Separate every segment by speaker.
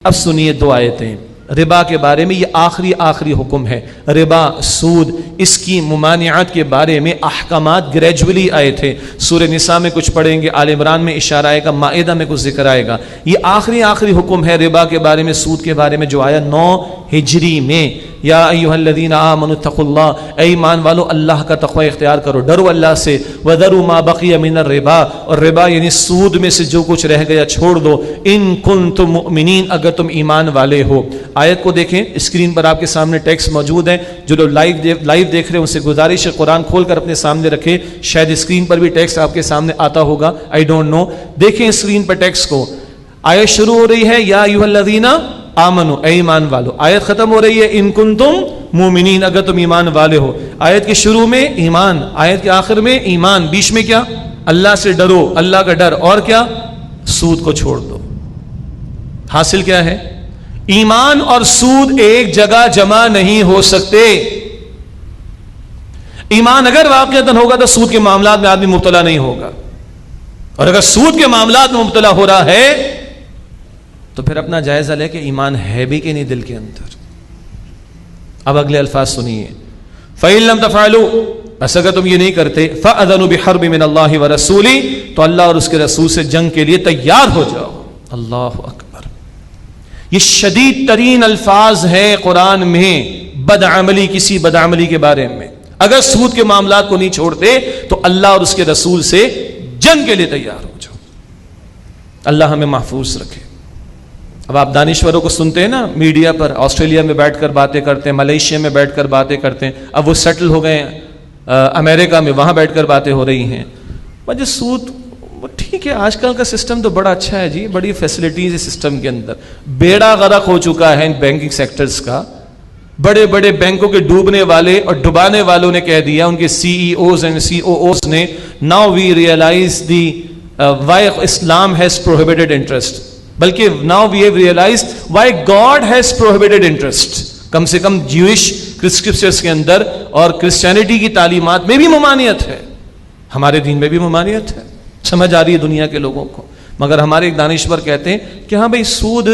Speaker 1: اب سنیے دو آیتیں ربا کے بارے میں، یہ آخری حکم ہے۔ ربا، سود، اس کی ممانعت کے بارے میں احکامات گریجولی آئے تھے۔ سورہ نساء میں کچھ پڑھیں گے، آل عمران میں اشارہ آئے گا، مائدہ میں کچھ ذکر آئے گا۔ یہ آخری حکم ہے ربا کے بارے میں، سود کے بارے میں، جو آیا 9 ہجری میں۔ یا ایھا الذین آمنوا اتقوا اللہ، اے ایمان والو اللہ کا تقوی اختیار کرو، ڈرو اللہ سے۔ وذروا ما بقی من الربا، اور ربا یعنی سود میں سے جو کچھ رہ گیا چھوڑ دو، ان کنتم مؤمنین، اگر تم ایمان والے ہو۔ آیت کو دیکھیں، اسکرین پر آپ کے سامنے ٹیکسٹ موجود ہے۔ جو لوگ لائیو دیکھ رہے ہیں ان سے گزارش ہے قرآن کھول کر اپنے سامنے رکھے، شاید اسکرین پر بھی ٹیکسٹ آپ کے سامنے آتا ہوگا، آئی ڈونٹ نو۔ دیکھیں اسکرین پر ٹیکسٹ کو، آیت شروع ہو رہی ہے یا ایھا الذین آمنو، اے ایمان والو، آیت ختم ہو رہی ہے ان کنتم مومنین، اگر تم ایمان والے ہو۔ آیت کے شروع میں ایمان، آیت کے آخر میں ایمان، بیچ میں کیا؟ اللہ سے ڈرو، اللہ کا ڈر، اور کیا؟ سود کو چھوڑ دو۔ حاصل کیا ہے؟ ایمان اور سود ایک جگہ جمع نہیں ہو سکتے۔ ایمان اگر واقعتاً ہوگا تو سود کے معاملات میں آدمی مبتلا نہیں ہوگا، اور اگر سود کے معاملات میں مبتلا ہو رہا ہے تو پھر اپنا جائزہ لے کہ ایمان ہے بھی کہ نہیں دل کے اندر۔ اب اگلے الفاظ سنیے، فَإِن لَّمْ تَفْعَلُوا، بس اگر تم یہ نہیں کرتے، فَأَذَنُوا بِحَرْبٍ مِّنَ اللَّهِ وَرَسُولِهِ، تو اللہ اور اس کے رسول سے جنگ کے لیے تیار ہو جاؤ۔ اللہ اکبر، یہ شدید ترین الفاظ ہیں قرآن میں بدعملی، کسی بدعملی کے بارے میں۔ اگر سود کے معاملات کو نہیں چھوڑتے تو اللہ اور اس کے رسول سے جنگ کے لیے تیار ہو جاؤ۔ اللہ ہمیں محفوظ رکھے۔ اب آپ دانشوروں کو سنتے ہیں نا میڈیا پر، آسٹریلیا میں بیٹھ کر باتیں کرتے ہیں، ملیشیا میں بیٹھ کر باتیں کرتے ہیں، اب وہ سیٹل ہو گئے ہیں امریکہ میں، وہاں بیٹھ کر باتیں ہو رہی ہیں۔ مجھے سود ٹھیک ہے، آج کل کا سسٹم تو بڑا اچھا ہے جی، بڑی فیسلٹیز ہے سسٹم کے اندر، بیڑا غرق ہو چکا ہے ان بینکنگ سیکٹرز کا۔ بڑے بڑے بینکوں کے ڈوبنے والے اور ڈبانے والوں نے کہہ دیا، ان کے CEOs and COOs نے، now we realise the why Islam has prohibited interest, بلکہ now we have realised why God has prohibited interest. کم سے کم جیوش اسکرپچرز کے اندر اور کرسچینٹی کی تعلیمات میں بھی ممانعت ہے، ہمارے دین میں بھی ممانعت ہے، سمجھ آ رہی ہے دنیا کے لوگوں کو۔ مگر ہمارے ایک دانشور کہتے ہیں کہ ہاں بھائی سود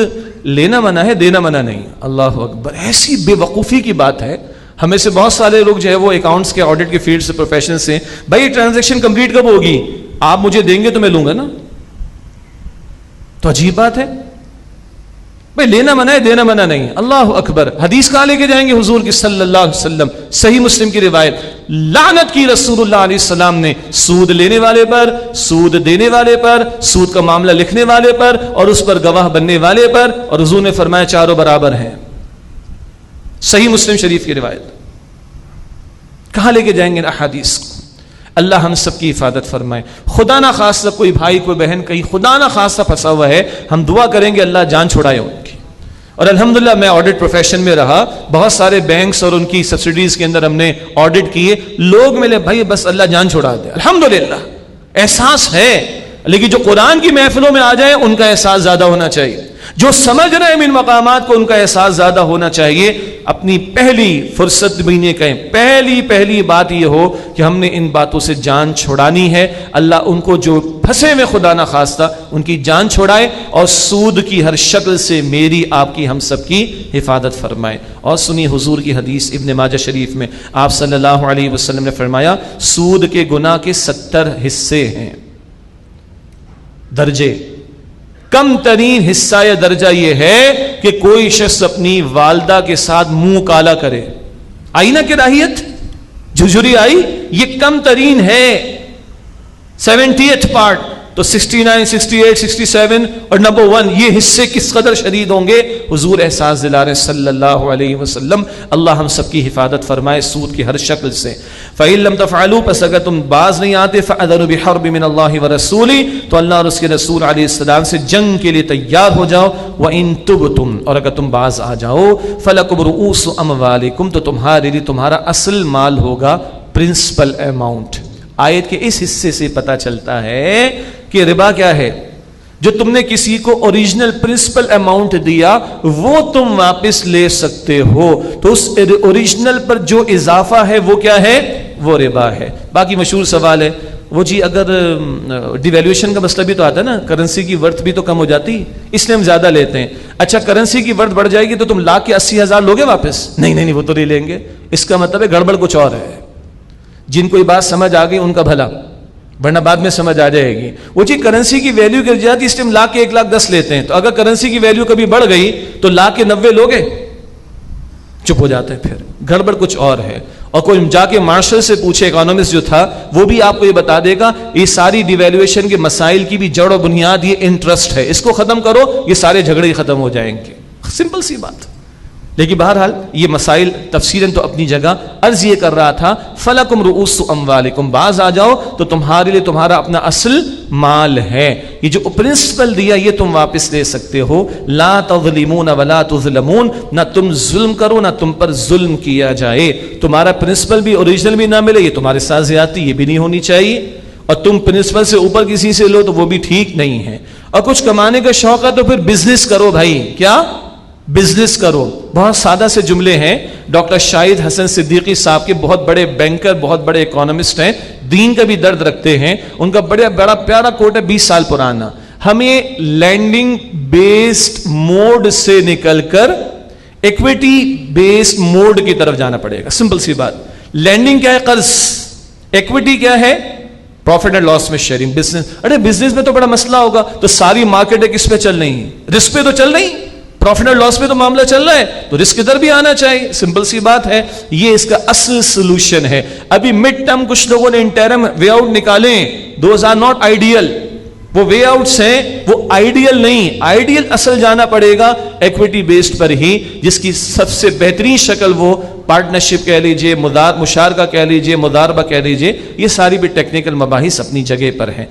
Speaker 1: لینا منع ہے، دینا منع نہیں۔ اللہ اکبر، ایسی بے وقوفی کی بات ہے۔ ہمیں سے بہت سارے لوگ جو ہے وہ اکاؤنٹس کے آڈٹ کے فیلڈ سے، پروفیشن سے، بھائی ٹرانزیکشن کمپلیٹ کب ہوگی؟ آپ مجھے دیں گے تو میں لوں گا نا۔ تو عجیب بات ہے، بھائی لینا منع ہے، دینا منع نہیں۔ اللہ اکبر، حدیث کہاں لے کے جائیں گے حضور کی صلی اللہ علیہ وسلم، صحیح مسلم کی روایت، لعنت کی رسول اللہ علیہ السلام نے سود لینے والے پر، سود دینے والے پر، سود کا معاملہ لکھنے والے پر، اور اس پر گواہ بننے والے پر، اور حضور نے فرمایا چاروں برابر ہیں۔ صحیح مسلم شریف کی روایت۔ کہاں لے کے جائیں گے احادیث کو؟ اللہ ہم سب کی حفاظت فرمائے۔ خدا نہ خاصہ کوئی بھائی کوئی بہن کہیں خدا نہ خاصہ پھنسا ہوا ہے، ہم دعا کریں گے اللہ جان چھڑائے ان کی۔ اور الحمدللہ میں آڈٹ پروفیشن میں رہا، بہت سارے بینکس اور ان کی سبسڈیز کے اندر ہم نے آڈٹ کیے، لوگ ملے بھائی بس اللہ جان چھڑا دے، الحمدللہ احساس ہے، لیکن جو قرآن کی محفلوں میں آ جائے ان کا احساس زیادہ ہونا چاہیے، جو سمجھ رہے ہیں ان مقامات کو ان کا احساس زیادہ ہونا چاہیے۔ اپنی پہلی فرصت بھی نہیں کہیں، پہلی بات یہ ہو کہ ہم نے ان باتوں سے جان چھڑانی ہے۔ اللہ ان کو جو پھنسے ہوئے خدا نہ خواستہ ان کی جان چھڑائے، اور سود کی ہر شکل سے میری آپ کی ہم سب کی حفاظت فرمائے۔ اور سنی حضور کی حدیث ابن ماجہ شریف میں آپ صلی اللہ علیہ وسلم نے فرمایا سود کے گناہ کے 70 حصے ہیں، درجے۔ کم ترین حصہ یا درجہ یہ ہے کہ کوئی شخص اپنی والدہ کے ساتھ منہ کالا کرے۔ آئی نا کراہیت، جھجھری آئی، یہ کم ترین ہے، 70th پارٹ۔ تو 69، 68، 67 اور نمبر 1 یہ حصے کس قدر شدید ہوں گے؟ حضور احساس دلا رہے صلی اللہ علیہ وسلم۔ اللہ ہم سب کی حفاظت فرمائے سود کی ہر شکل سے۔ فَإِن لَّمْ تَفْعَلُوا، پس اگر تم باز نہیں آتے، فَأَذَنُوا بِحَرْبٍ مِّنَ اللَّهِ وَرَسُولِهِ، تو اللہ اور اس کے رسول علیہ السلام سے جنگ کے لیے تیار ہو جاؤ۔ وَإِن تُبْتُمْ، اور اگر تم باز آ جاؤ، فَلَكُمْ رُءُوسُ أَمْوَالِكُمْ، تو تمہارے لیے تمہارا اصل مال ہوگا، پرنسپل اماؤنٹ۔ آیت کے اس حصے سے پتہ چلتا ہے کہ ربا کیا ہے؟ جو تم نے کسی کو اوریجنل پرنسپل اماؤنٹ دیا وہ تم واپس لے سکتے ہو، تو اس اوریجنل پر جو اضافہ ہے وہ کیا ہے؟ وہ ربا ہے۔ باقی مشہور سوال ہے وہ جی اگر ڈیویلیوشن کا مسئلہ بھی تو آتا ہے نا, کرنسی کی ورتھ بھی تو کم ہو جاتی, اس لیے ہم زیادہ لیتے ہیں. اچھا کرنسی کی ورتھ بڑھ جائے گی تو تم لاکھ کے 80,000 لوگے واپس؟ نہیں وہ تو نہیں لیں گے. اس کا مطلب ہے گڑبڑ کچھ اور ہے. جن کو یہ بات سمجھ آ گئی ان کا بھلا, ورنہ بعد میں سمجھ آ جائے گی. وہ جی کرنسی کی ویلیو گر جاتی اس لیے ہم لاکھ کے 1,10,000 لیتے ہیں. تو اگر کرنسی کی ویلیو کبھی بڑھ گئی تو لاکھ کے 90 لوگے؟ چپ ہو جاتے ہیں. پھر گڑبڑ کچھ اور ہے. اور کوئی جا کے مارشل سے پوچھے, اکانومسٹ جو تھا, وہ بھی آپ کو یہ بتا دے گا یہ ساری ڈیویلیویشن کے مسائل کی بھی جڑ و بنیاد یہ انٹرسٹ ہے. اس کو ختم کرو, یہ سارے جھگڑے ہی ختم ہو جائیں گے. سمپل سی بات. لیکن بہرحال یہ مسائل تفصیلاً تو اپنی جگہ. عرض یہ کر رہا تھا فلکم رؤوس اموالکم, باز آ جاؤ تو تمہارے لیے تمہارا اپنا اصل مال ہے. یہ جو پرنسپل دیا یہ تم واپس لے سکتے ہو. لا تظلمون ولا تظلمون, نہ تم ظلم کرو نہ تم پر ظلم کیا جائے. تمہارا پرنسپل بھی اوریجنل بھی نہ ملے یہ تمہارے ساتھ زیادتی, یہ بھی نہیں ہونی چاہیے. اور تم پرنسپل سے اوپر کسی سے لو تو وہ بھی ٹھیک نہیں ہے. اور کچھ کمانے کا شوق ہے تو پھر بزنس کرو بھائی. کیا بزنس کرو. بہت سادہ سے جملے ہیں. ڈاکٹر شاہد حسن صدیقی صاحب کے بہت بڑے بینکر, بہت بڑے اکانومسٹ ہیں, دین کا بھی درد رکھتے ہیں. ان کا بڑا پیارا کوٹ ہے 20 سال پرانا. ہمیں لینڈنگ بیسڈ موڈ سے نکل کر ایکویٹی بیسڈ موڈ کی طرف جانا پڑے گا. سمپل سی بات. لینڈنگ کیا ہے؟ قرض. ایکویٹی کیا ہے؟ پروفٹ اینڈ لاس میں شیئرنگ. بزنس, ارے بزنس میں تو بڑا مسئلہ ہوگا, تو ساری مارکیٹ کس پہ چل رہی ہے؟ رسک پہ تو چل رہی. پروفٹ اینڈ لاس میں تو معاملہ چل رہا ہے, تو رسک ادھر بھی آنا چاہیے. سمپل سی بات ہے. یہ اس کا اصل سولوشن ہے. ابھی مڈ ٹرم کچھ لوگوں نے انٹرم وے آؤٹ نکالے, دوز آر ناٹ آئیڈیل. وہ وے آؤٹس ہیں, وہ آئیڈیل نہیں. آئیڈیل اصل جانا پڑے گا ایکویٹی بیسڈ پر ہی, جس کی سب سے بہترین شکل وہ پارٹنرشپ کہہ لیجئے, مشارکہ کہہ لیجئے, مضاربہ کہہ لیجئے. یہ ساری بھی ٹیکنیکل مباحث اپنی جگہ پر ہیں.